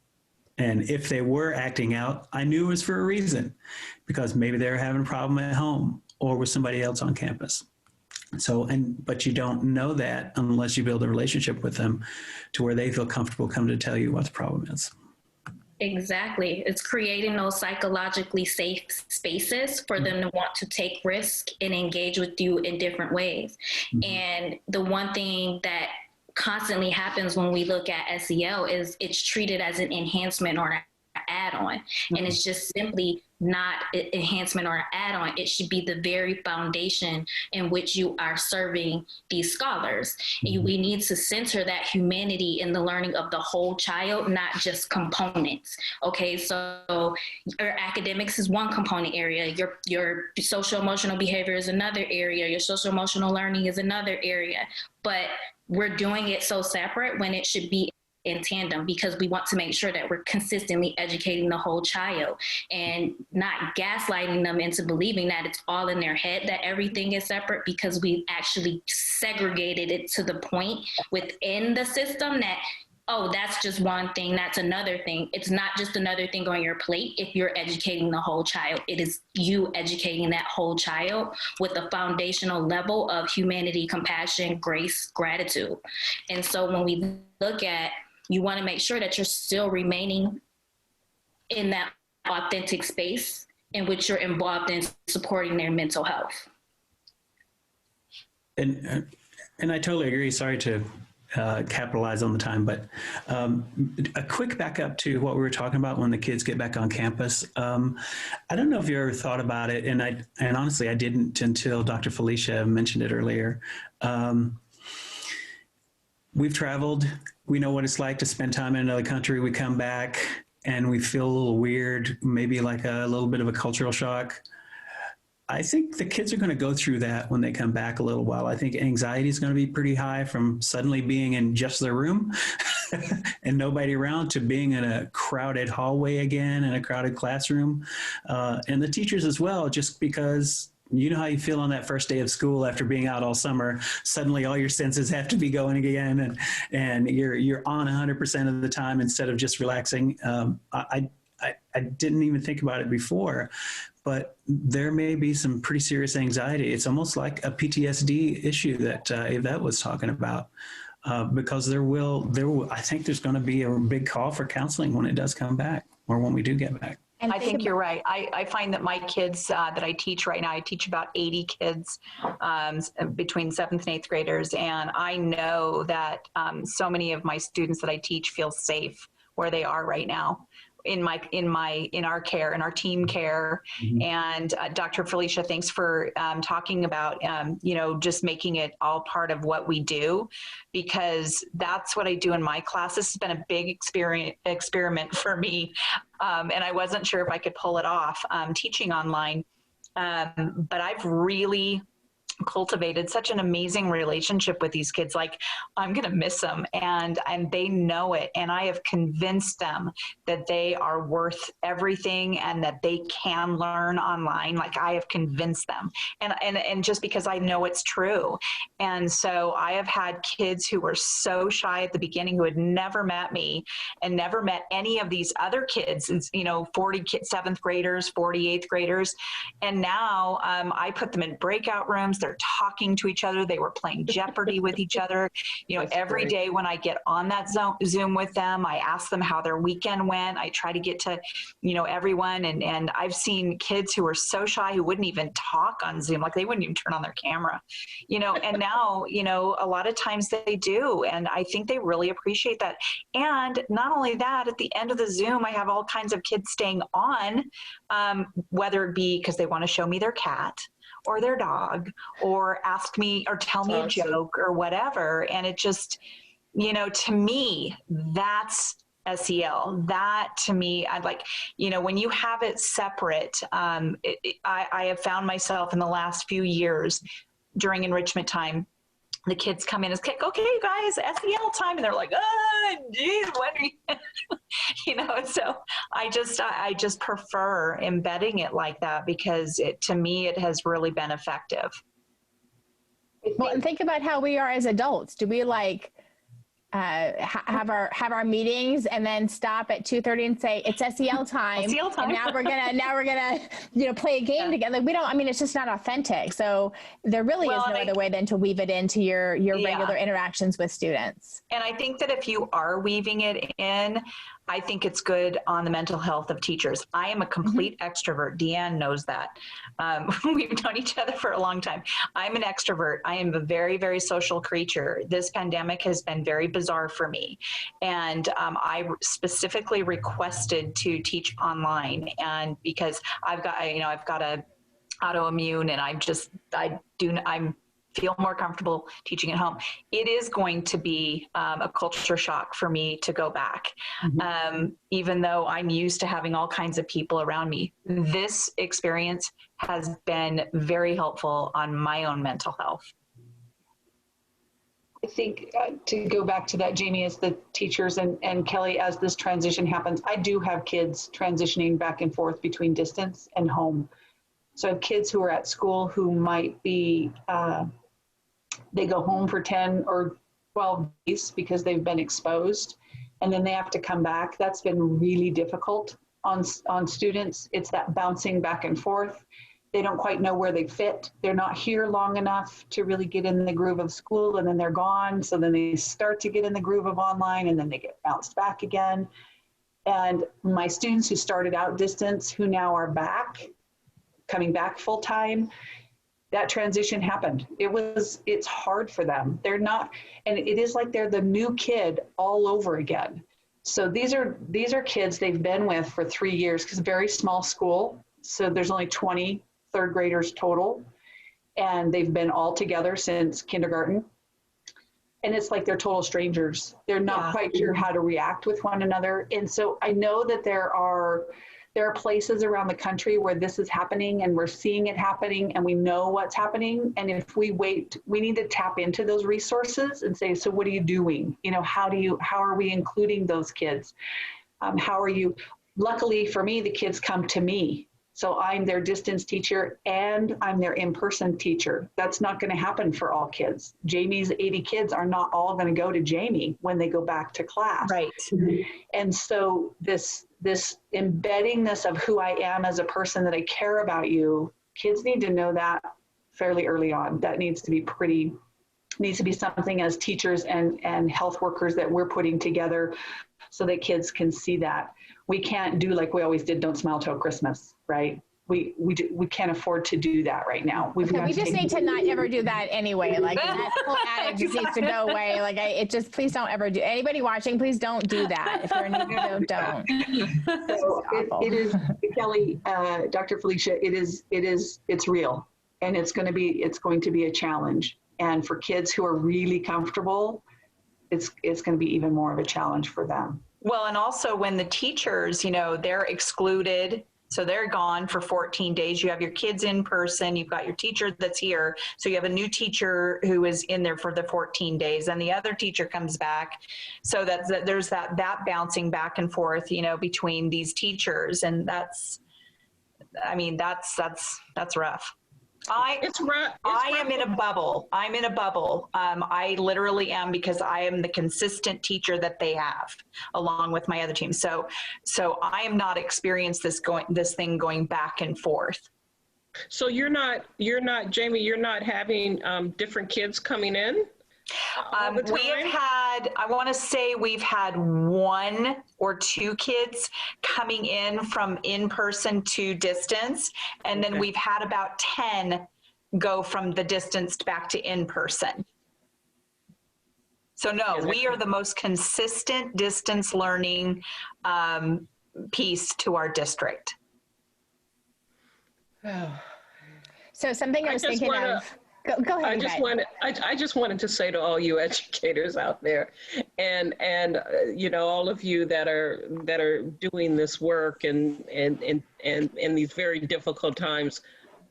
And if they were acting out, I knew it was for a reason, because maybe they were having a problem at home or with somebody else on campus. But you don't know that unless you build a relationship with them to where they feel comfortable coming to tell you what the problem is. Exactly. It's creating those psychologically safe spaces for them to want to take risk and engage with you in different ways. Mm-hmm. And the one thing that constantly happens when we look at SEL is it's treated as an enhancement or an add-on. Mm-hmm. And it's just simply not an enhancement or an add-on. It should be the very foundation in which you are serving these scholars. Mm-hmm. And we need to center that humanity in the learning of the whole child, not just components. Okay, so your academics is one component area, your social emotional behavior is another area, your social emotional learning is another area, but we're doing it so separate when it should be in tandem, because we want to make sure that we're consistently educating the whole child and not gaslighting them into believing that it's all in their head, that everything is separate, because we actually segregated it to the point within the system that, oh, that's just one thing, that's another thing. It's not just another thing on your plate if you're educating the whole child. It is you educating that whole child with a foundational level of humanity, compassion, grace, gratitude. And so when we look at, you want to make sure that you're still remaining in that authentic space in which you're involved in supporting their mental health. And I totally agree. Sorry to capitalize on the time, but a quick back up to what we were talking about when the kids get back on campus. I don't know if you ever thought about it, and honestly, I didn't until Dr. Felicia mentioned it earlier. We've traveled. We know what it's like to spend time in another country. We come back and we feel a little weird, maybe like a little bit of a cultural shock. I think the kids are going to go through that when they come back a little while. I think anxiety is going to be pretty high from suddenly being in just their room and nobody around to being in a crowded hallway again, in a crowded classroom. And the teachers as well, just because you know how you feel on that first day of school after being out all summer. Suddenly all your senses have to be going again, and you're on 100% of the time instead of just relaxing. I didn't even think about it before, but there may be some pretty serious anxiety. It's almost like a PTSD issue that Yvette was talking about, because there will, I think there's going to be a big call for counseling when it does come back, or when we do get back. I think you're right. I find that my kids that I teach right now, I teach about 80 kids between 7th and 8th graders. And I know that so many of my students that I teach feel safe where they are right now in our care, in our team care. Mm-hmm. And Dr. Felicia, thanks for talking about, just making it all part of what we do, because that's what I do in my class. This has been a big experiment for me. And I wasn't sure if I could pull it off teaching online. But I've really cultivated such an amazing relationship with these kids. Like, I'm going to miss them, and they know it. And I have convinced them that they are worth everything and that they can learn online. Like, I have convinced them, and just because I know it's true. And so I have had kids who were so shy at the beginning, who had never met me and never met any of these other kids, 40 7th graders, 40 8th graders. And now I put them in breakout rooms. They're talking to each other. They were playing Jeopardy with each other. Every day when I get on that Zoom with them, I ask them how their weekend went. I try to get to, everyone. And I've seen kids who are so shy who wouldn't even talk on Zoom. Like, they wouldn't even turn on their camera, and now, a lot of times they do. And I think they really appreciate that. And not only that, at the end of the Zoom, I have all kinds of kids staying on, whether it be because they want to show me their cat or their dog, or ask me or tell me a joke or whatever. And it just, to me, that's SEL. That, to me, I'd like, when you have it separate, I have found myself in the last few years during enrichment time, the kids come in as, okay, guys, SEL time. And they're like, geez, what are you, so I just prefer embedding it like that, because to me, it has really been effective. Well, and think about how we are as adults. Do we have our meetings and then stop at 2:30 and say it's SEL time? SEL time. And now we're gonna play a game together. We don't. I mean, it's just not authentic. So there really is no other way than to weave it into your regular interactions with students. And I think that if you are weaving it in, I think it's good on the mental health of teachers. I am a complete extrovert. Deanne knows that. We've known each other for a long time. I'm an extrovert. I am a very, very social creature. This pandemic has been very bizarre for me. And I specifically requested to teach online, and because I've got a autoimmune, and I'm feel more comfortable teaching at home. It is going to be a culture shock for me to go back. Even though I'm used to having all kinds of people around me. This experience has been very helpful on my own mental health. I think to go back to that, Jamie, as the teachers and Kelly, as this transition happens, I do have kids transitioning back and forth between distance and home. So I have kids who are at school who might be, they go home for 10 or 12 days because they've been exposed, and then they have to come back. That's been really difficult on students. It's that bouncing back and forth. They don't quite know where they fit. They're not here long enough to really get in the groove of school, and then they're gone. So then they start to get in the groove of online, and then they get bounced back again. And my students who started out distance, who now are back, coming back full time, that transition happened. It's hard for them. They're not, and it is like they're the new kid all over again. So these are kids they've been with for 3 years, because very small school. So there's only 20 third graders total, and they've been all together since kindergarten. And it's like they're total strangers. They're not quite sure how to react with one another. And so I know that there are places around the country where this is happening, and we're seeing it happening, and we know what's happening. And if we wait, we need to tap into those resources and say, so what are you doing? How are we including those kids? How are you? Luckily for me, the kids come to me. So I'm their distance teacher and I'm their in-person teacher. That's not going to happen for all kids. Jamie's 80 kids are not all going to go to Jamie when they go back to class. Right. And so this embedding this of who I am as a person, that I care about you, kids need to know that fairly early on. That needs to be something as teachers and health workers that we're putting together, so that kids can see that. We can't do like we always did, don't smile till Christmas, right? We can't afford to do that right now. We just need to not ever do that anyway. Like that whole adage just needs to go away. Like please don't ever do. Anybody watching, please don't do that. If you're new, don't. So it is, Kelly, Dr. Felicia. It's real, and it's going to be a challenge. And for kids who are really comfortable, it's going to be even more of a challenge for them. Well, and also when the teachers, they're excluded. So they're gone for 14 days. You have your kids in person. You've got your teacher that's here. So you have a new teacher who is in there for the 14 days, and the other teacher comes back. So there's that bouncing back and forth, between these teachers, and that's rough. It's rough. I am in a bubble. I'm in a bubble. I literally am, because I am the consistent teacher that they have, along with my other team. So I am not experienced this thing going back and forth. So you're not, Jamie, you're not having different kids coming in? I want to say we've had 1 or 2 kids coming in from in-person to distance, and then we've had about 10 go from the distance back to in-person. So no, we are the most consistent distance learning piece to our district. So something I was thinking of. Go ahead. I just wanted to say to all you educators out there, and all of you that are doing this work and in these very difficult times,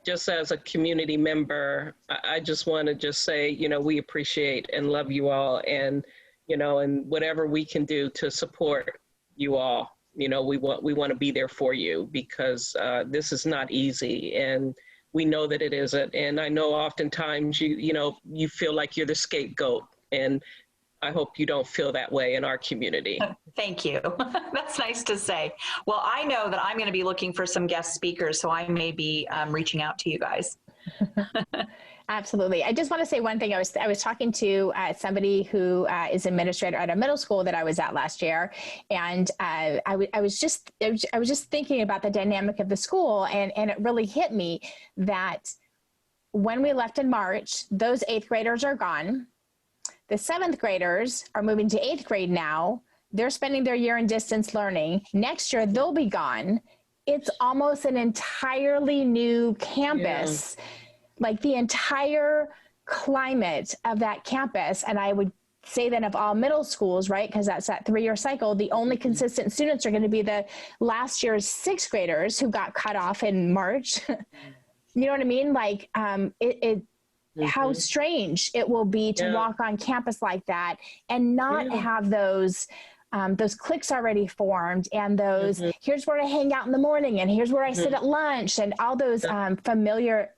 just as a community member, I just want to just say, we appreciate and love you all, and and whatever we can do to support you all, we want to be there for you, because this is not easy, and we know that it isn't. And I know oftentimes you feel like you're the scapegoat, and I hope you don't feel that way in our community. Thank you. That's nice to say. Well, I know that I'm going to be looking for some guest speakers, so I may be reaching out to you guys. Absolutely. I just want to say one thing. I was talking to somebody who is administrator at a middle school that I was at last year, and I was just thinking about the dynamic of the school, and it really hit me that when we left in March, those 8th graders are gone. The 7th graders are moving to 8th grade now. They're spending their year in distance learning. Next year, they'll be gone. It's almost an entirely new campus. Yeah. Like the entire climate of that campus. And I would say that of all middle schools, right? Because that's that 3-year cycle, the only consistent students are going to be the last year's 6th graders who got cut off in March. You know what I mean? Like how strange it will be to walk on campus like that and not have those cliques already formed, and those here's where I hang out in the morning, and here's where I sit at lunch, and all those familiar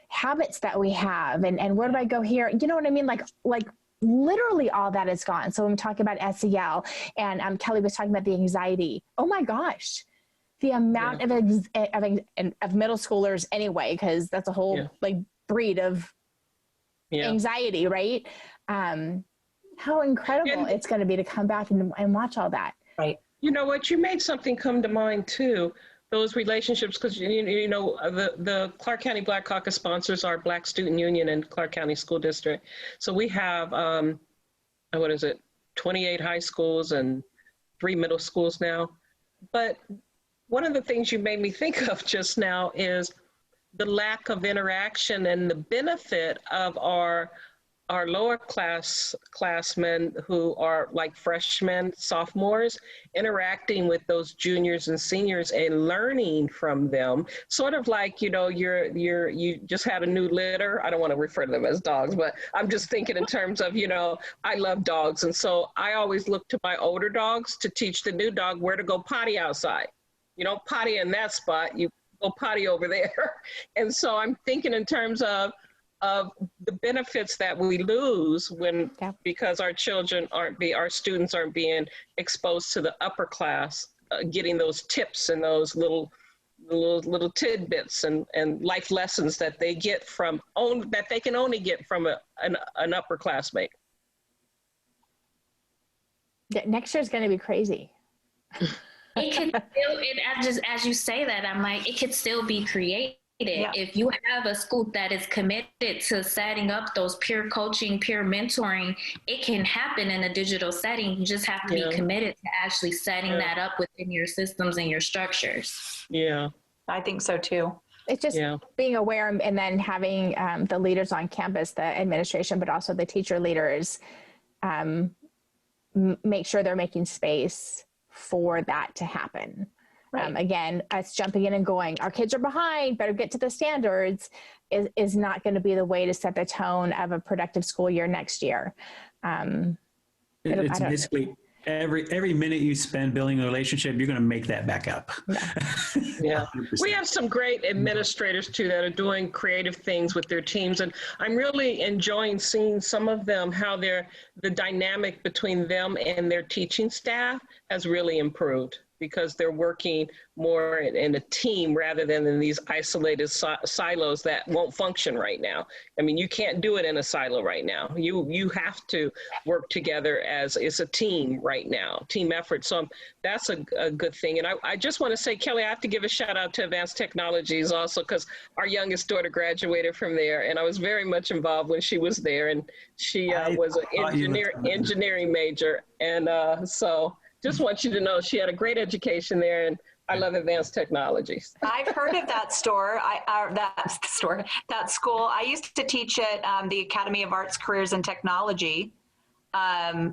habits that we have, and where do I go here? You know what I mean? Like literally all that is gone. So when we talk about SEL, and Kelly was talking about the anxiety. Oh my gosh, the amount of middle schoolers anyway, because that's a whole breed of anxiety, right? How incredible it's going to be to come back and watch all that. Right. You know what? You made something come to mind too. Those relationships, because the Clark County Black Caucus sponsors our Black Student Union and Clark County School District. So we have 28 high schools and 3 middle schools now. But one of the things you made me think of just now is the lack of interaction and the benefit of our lower classmen who are like freshmen, sophomores, interacting with those juniors and seniors and learning from them. Sort of like, you just had a new litter. I don't want to refer to them as dogs, but I'm just thinking in terms of, I love dogs. And so I always look to my older dogs to teach the new dog where to go potty outside. You don't potty in that spot, you go potty over there. And so I'm thinking in terms of the benefits that we lose because our students aren't being exposed to the upper class, getting those tips and those little tidbits and life lessons that they get that they can only get from an upper classmate. Next year's going to be crazy. It could still, as you say that, I'm like, it could still be created. Yeah. If you have a school that is committed to setting up those peer coaching, peer mentoring, it can happen in a digital setting. You just have to be committed to actually setting that up within your systems and your structures. Yeah, I think so too. It's just being aware, and then having the leaders on campus, the administration, but also the teacher leaders, make sure they're making space for that to happen. Right. Again, us jumping in and going, our kids are behind, better get to the standards, is not going to be the way to set the tone of a productive school year next year. It's basically every minute you spend building a relationship, you're going to make that back up. Yeah. We have some great administrators too that are doing creative things with their teams, and I'm really enjoying seeing some of them, how the dynamic between them and their teaching staff has really improved, because they're working more in a team rather than in these isolated silos that won't function right now. I mean, you can't do it in a silo right now. You have to work together as it's a team right now, team effort. So that's a good thing. And I just want to say, Kelly, I have to give a shout out to Advanced Technologies also, because our youngest daughter graduated from there, and I was very much involved when she was there, and she was an engineering major. And so just want you to know she had a great education there, and I love Advanced Technologies. I've heard of that store, that school. I used to teach at the Academy of Arts, Careers, and Technology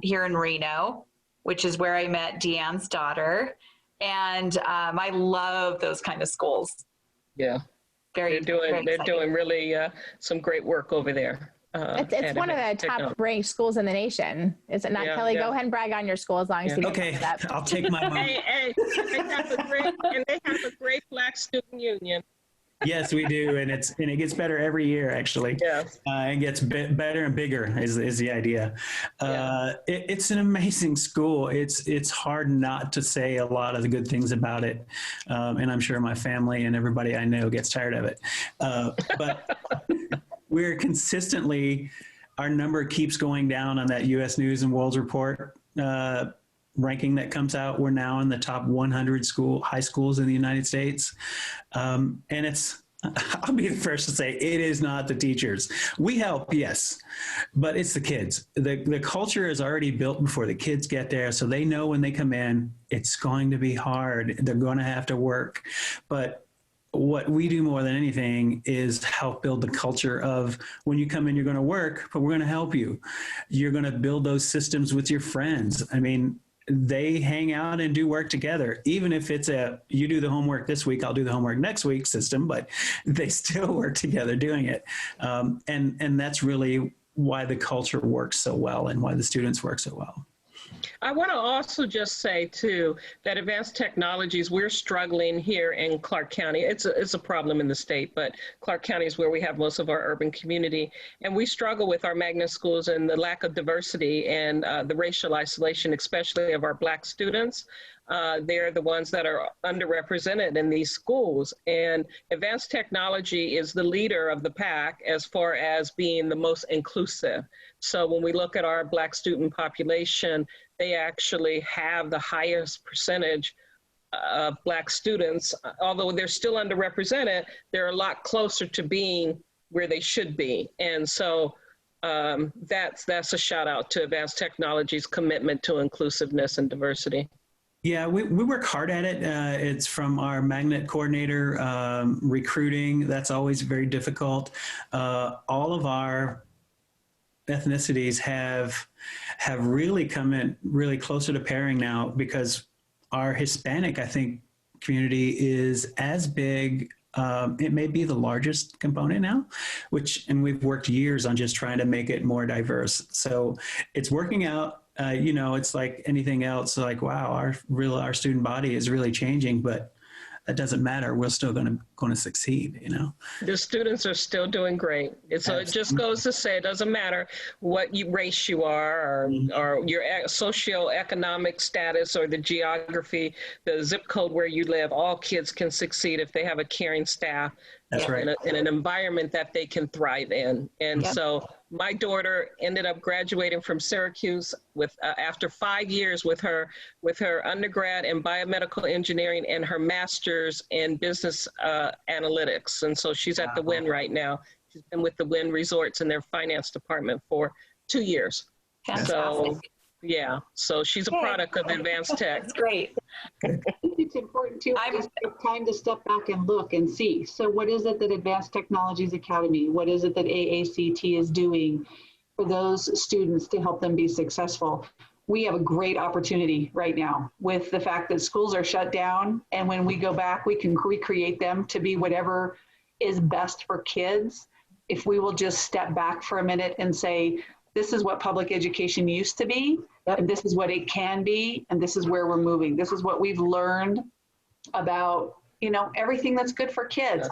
here in Reno, which is where I met Deanne's daughter. And I love those kind of schools. Yeah, they're doing really some great work over there. It's one of the top ranked schools in the nation, is it not, Kelly? Go ahead and brag on your school as long as you okay. I'll take my mom. Hey, they have a great Black student union. Yes, we do, and it gets better every year. Actually, it gets better and bigger is the idea. It's an amazing school. It's hard not to say a lot of the good things about it, and I'm sure my family and everybody I know gets tired of it, but. We're consistently, our number keeps going down on that U.S. News and World Report ranking that comes out. We're now in the top 100 high schools in the United States. And I'll be the first to say, it is not the teachers. We help, yes, but it's the kids. The culture is already built before the kids get there. So they know when they come in, it's going to be hard. They're going to have to work. But what we do more than anything is help build the culture of, when you come in, you're going to work, but we're going to help you. You're going to build those systems with your friends. I mean, they hang out and do work together, even if it's you do the homework this week, I'll do the homework next week system, but they still work together doing it. And that's really why the culture works so well and why the students work so well. I want to also just say, too, that Advanced Technologies, we're struggling here in Clark County. It's a problem in the state, but Clark County is where we have most of our urban community. And we struggle with our magnet schools and the lack of diversity and the racial isolation, especially of our Black students. They're the ones that are underrepresented in these schools. And Advanced Technology is the leader of the pack as far as being the most inclusive. So when we look at our Black student population, they actually have the highest percentage of Black students. Although they're still underrepresented, they're a lot closer to being where they should be. And so that's a shout out to Advanced Technology's commitment to inclusiveness and diversity. Yeah, we work hard at it. It's from our magnet coordinator, recruiting. That's always very difficult. All of our ethnicities have really come in really closer to pairing now, because our Hispanic, I think, community is as big. It may be the largest component now, and we've worked years on just trying to make it more diverse. So it's working out. It's like anything else, like, wow, our student body is really changing, but that doesn't matter. We're still going to succeed, The students are still doing great. So it just goes to say, it doesn't matter what race you are, or your socioeconomic status, or the geography, the zip code where you live. All kids can succeed if they have a caring staff That's right. In an environment that they can thrive in. And so my daughter ended up graduating from Syracuse with after 5 years with her undergrad in biomedical engineering and her master's in business analytics. And so she's at the Wynn right now. She's been with the Wynn Resorts in their finance department for 2 years. Fantastic. So yeah, so she's a product of advanced tech. That's great. I think it's important too, just take time to step back and look and see. So what is it that Advanced Technologies Academy, what is it that AACT is doing for those students to help them be successful? We have a great opportunity right now with the fact that schools are shut down. And when we go back, we can recreate them to be whatever is best for kids. If we will just step back for a minute and say, this is what public education used to be, and this is what it can be, and this is where we're moving. This is what we've learned about, you know, everything that's good for kids.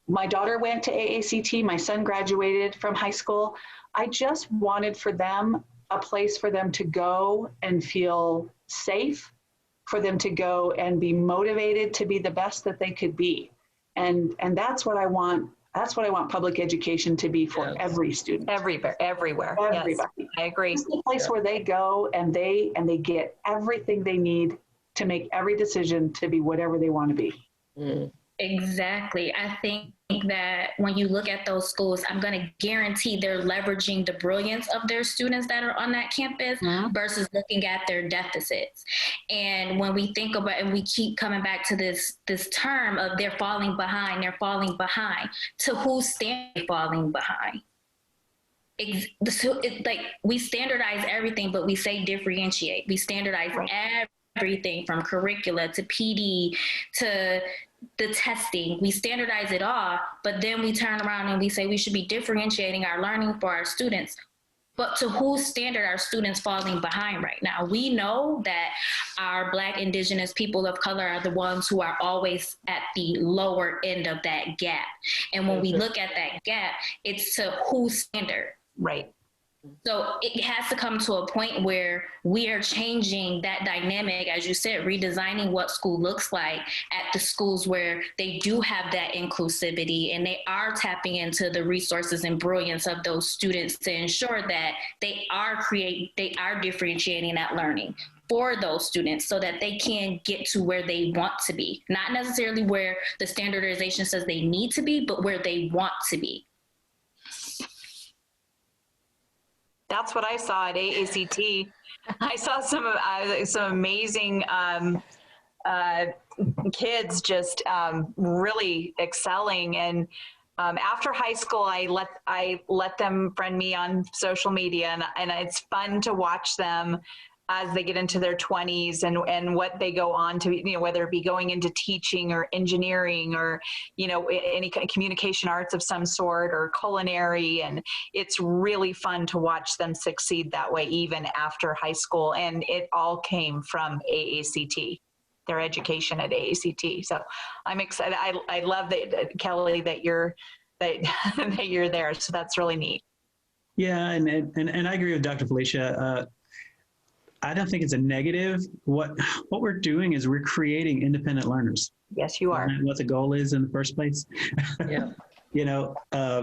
My daughter went to AACT, my son graduated from high school. I just wanted for them a place for them to go and feel safe, for them to go and be motivated to be the best that they could be. And that's what I want. That's what I want public education to be for every student. Everywhere. Everybody. Yes, I agree. It's a place where they go and they get everything they need to make every decision to be whatever they want to be. Mm. Exactly. I think that when you look at those schools, I'm going to guarantee they're leveraging the brilliance of their students that are on that campus versus looking at their deficits. And when we think about, and we keep coming back to this term of they're falling behind, to who's standing falling behind? It's like we standardize everything, but we say differentiate. We standardize everything from curricula to PD to the testing. We standardize it all, but then we turn around and we say we should be differentiating our learning for our students. But to whose standard are students falling behind right now? We know that our Black, Indigenous, people of color are the ones who are always at the lower end of that gap. And when we look at that gap, it's to whose standard? Right. So it has to come to a point where we are changing that dynamic, as you said, redesigning what school looks like at the schools where they do have that inclusivity and they are tapping into the resources and brilliance of those students to ensure that they are differentiating that learning for those students so that they can get to where they want to be. Not necessarily where the standardization says they need to be, but where they want to be. That's what I saw at AACT. I saw some amazing kids just really excelling. And after high school, I let them friend me on social media, and it's fun to watch them as they get into their 20s and what they go on to, you know, whether it be going into teaching or engineering or, you know, any kind of communication arts of some sort or culinary. And it's really fun to watch them succeed that way, even after high school. And it all came from AACT, their education at AACT. So I'm excited. I love that, Kelly, that you're there. So that's really neat. Yeah. And I agree with Dr. Felicia. I don't think it's a negative. What we're doing is we're creating independent learners. Yes, you are. Isn't that what the goal is in the first place? Yeah. You know,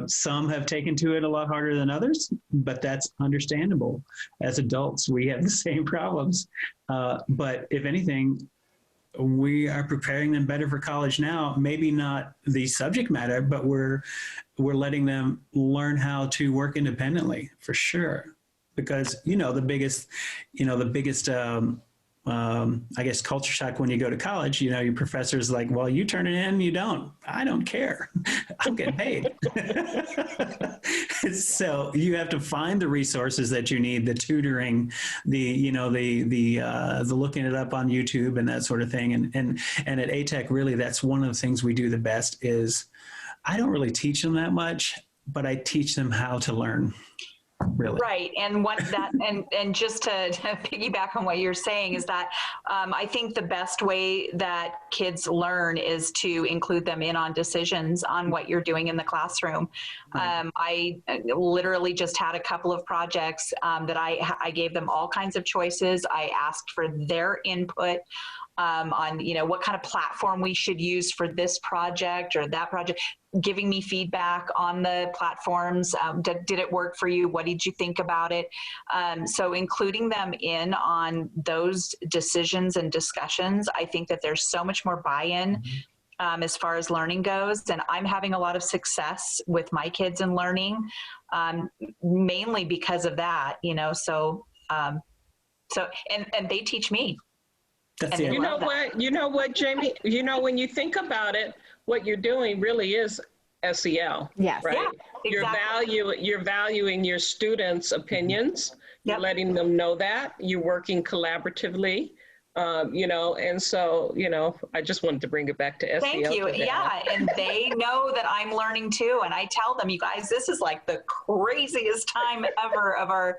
some have taken to it a lot harder than others, but that's understandable. As adults, we have the same problems. But if anything, we are preparing them better for college now. Maybe not the subject matter, but we're letting them learn how to work independently for sure. Because, you know, the biggest, I guess, culture shock when you go to college, you know, your professor's like, well, you turn it in, you don't. I don't care. I'm getting paid. So you have to find the resources that you need, the tutoring, the looking it up on YouTube and that sort of thing. And at ATEC, really, that's one of the things we do the best is I don't really teach them that much, but I teach them how to learn. Really. Right. And and just to piggyback on what you're saying is that I think the best way that kids learn is to include them in on decisions on what you're doing in the classroom. Right. I literally just had a couple of projects that I gave them all kinds of choices. I asked for their input on, what kind of platform we should use for this project or that project, giving me feedback on the platforms. Did it work for you? What did you think about it? So including them in on those decisions and discussions, I think that there's so much more buy-in as far as learning goes. And I'm having a lot of success with my kids in learning, mainly because of that, and they teach me. That's And it. they You know love that. what? You know what, Jamie? When you think about it, what you're doing really is SEL. Yes. Right. Yeah, You're valuing your students' opinions. You're Yep. letting them know that you're working collaboratively. And so, I just wanted to bring it back to SEL. Thank you. today. Yeah. And they know that I'm learning too. And I tell them, you guys, this is like the craziest time ever of our,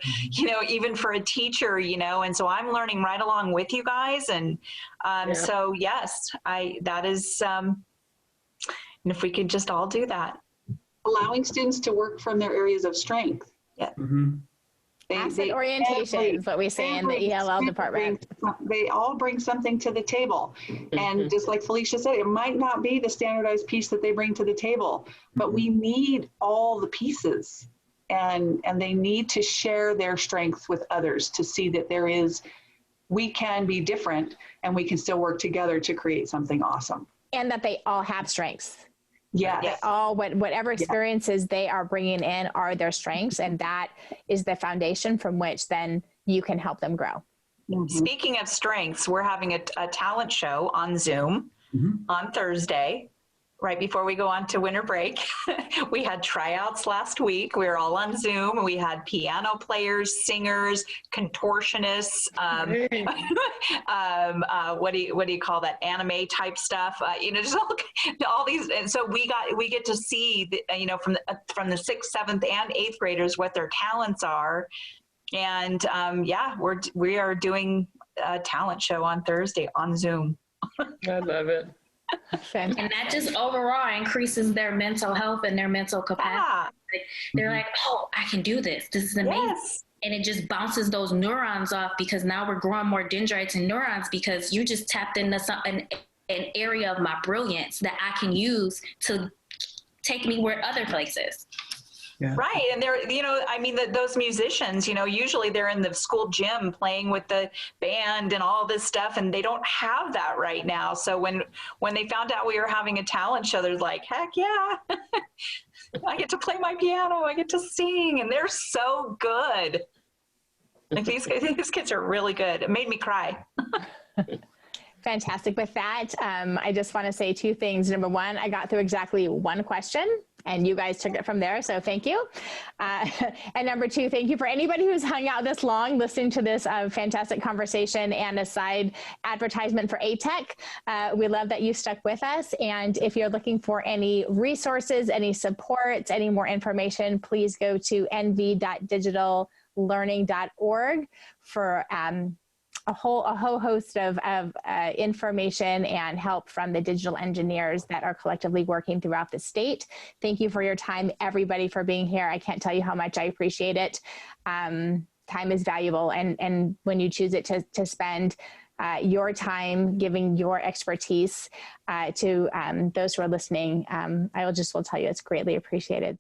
even for a teacher, and so I'm learning right along with you guys. And so, yes, that is, and if we could just all do that. Allowing students to work from their areas of strength. Yeah. Mm-hmm. Asset orientation is what we say in the ELL department. They all bring something to the table. And just like Felicia said, it might not be the standardized piece that they bring to the table, but we need all the pieces. And they need to share their strengths with others to see that we can be different and we can still work together to create something awesome. And that they all have strengths. Yes. Whatever experiences they are bringing in are their strengths, and that is the foundation from which then you can help them grow. Speaking of strengths, we're having a talent show on Zoom on Thursday, right before we go on to winter break. We had tryouts last week. We were all on Zoom, and we had piano players, singers, contortionists, what do you call that, anime type stuff, just all these. And so we get to see from the 6th, 7th and 8th graders what their talents are. And we are doing a talent show on Thursday on Zoom. I love it. Fantastic. And that just overall increases their mental health and their mental capacity. They're like, oh, I can do this. This is amazing. Yes. And it just bounces those neurons off, because now we're growing more dendrites and neurons, because you just tapped into an area of my brilliance that I can use to take me where other places. Yeah. Right. And they're, those musicians, usually they're in the school gym playing with the band and all this stuff, and they don't have that right now. So when they found out we were having a talent show, they're like, heck yeah, I get to play my piano, I get to sing, and they're so good. Like these kids are really good. It made me cry. Fantastic. With that, I just want to say 2 things. Number 1, I got through exactly 1 question, and you guys took it from there, so thank you. And number 2, thank you for anybody who's hung out this long listening to this fantastic conversation and a side advertisement for ATEC. We love that you stuck with us, and if you're looking for any resources, any support, any more information, please go to nv.digitallearning.org for a whole host of information and help from the digital engineers that are collectively working throughout the state. Thank you for your time, everybody, for being here. I can't tell you how much I appreciate it. Time is valuable, and when you choose it to spend your time giving your expertise to those who are listening, will tell you it's greatly appreciated.